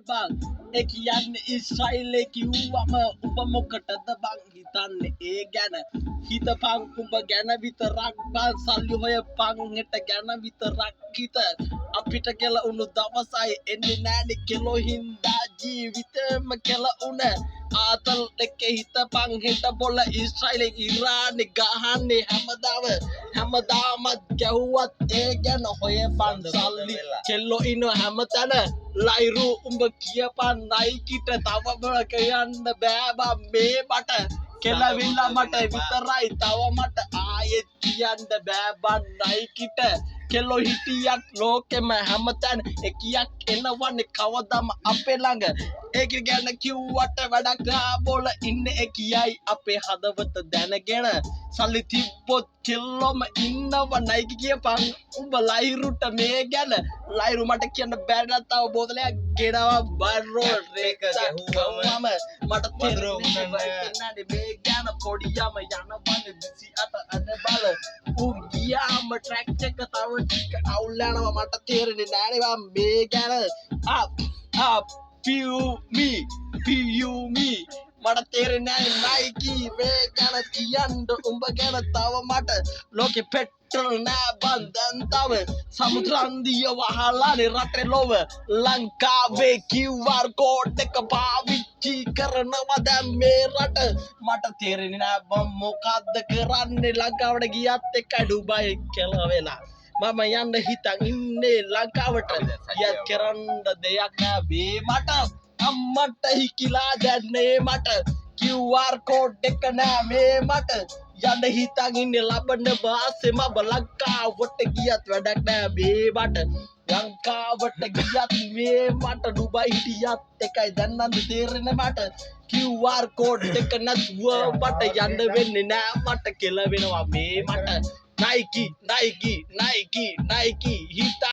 bang ek yanne Israel කිව්වම උඹ මොකටද බං හිතන්නේ ඒ ගැන හිතපන් උඹ ගැන විතරක් බං සල්ලි හොයපන් හෙට ගැන විතරක් හිත අපිට කෙල උණු දවසයි එන්නේ නෑනේ කෙලෝ හින්දා ජීවිතේම කෙල උණ ආතල් එක්ක හිතපන් හෙට බොල ඊශ්‍රායලේ ඉරානේ ගහන්නේ හැමදාමත් ගැහුවත් ඒ ගැන හොයපන් සල්ලි කෙල්ලෝ ඉන්න හැමතැන ලයිරු උඹ කියපන් නයිකිට තව බල කියන්න බෑ බං මේ මට කෙලවිලා මට විතරයි තව මට ආයෙත් කියන්න බෑ බං නයිකිට කෙල්ලෝ හිටියක් ලෝකෙම හැමතැන එකියක් එනවන්නේ කවදම අපේ ළඟ ඒක ගැන කිව්වට වැඩක් නෑ බොල ඉන්නේ එකියයි අපේ හදවත දැනගෙන සල්ලි තිබ්බොත් කෙල්ලොම ඉන්නව නයිකි කියපන් උඹ ලයිරුට මේ ගැන ලයිරු මට කියන්න බැරි නම් තව බෝතලයක් ගෙනවා බරෝ රේක ගැහුවම මට තේරෙන්නේ නැහැ මේ ගැන පොඩියම යනවන්නේ 28 අද බල ඌ ගියාම ට්‍රැක් එක තව ටික අවුල් යනවා මට තේරෙන්නේ නැහැ මේ ගැන feel me මට තේරෙන්නේ නැහැ නයිකි මේ ගැන කියන්න උඹ ගැන තව මට ලෝකෙ පෙට්‍රල් නෑ බං දැන් තව සමුද්‍රන්දිය වහලානේ රටේ ලොව ලංකාවේ QR කෝඩ් එක පාවිච්චි කරනවා දැන් මේ රට මට තේරෙන්නේ නෑ බං මොකද්ද කරන්නේ ලංකාවට ගියත් එකයි ඩුබයි කියලා වෙලා මම යන්න හිතන් ඉන්නේ ලංකාවට ගියත් කරන්න දෙයක් නෑ මේ මට අම්මට හිකිලා දැන්නේ මට QR කෝඩ් එක නෑ මේ මට යන්න හිතන් ඉන්නේ ලබන බාසෙම ලංකාවට ගියත් වැඩක් නෑ මේ මට ලංකාවට ගියත් මේ මට ඩුබයි හිටියත් එකයි දැන් නම් තේරෙන්නේ මට QR කෝඩ් එක නැතුව මට යන්න වෙන්නේ නෑ මට කෙල වෙනවා මේ මට Nike හිත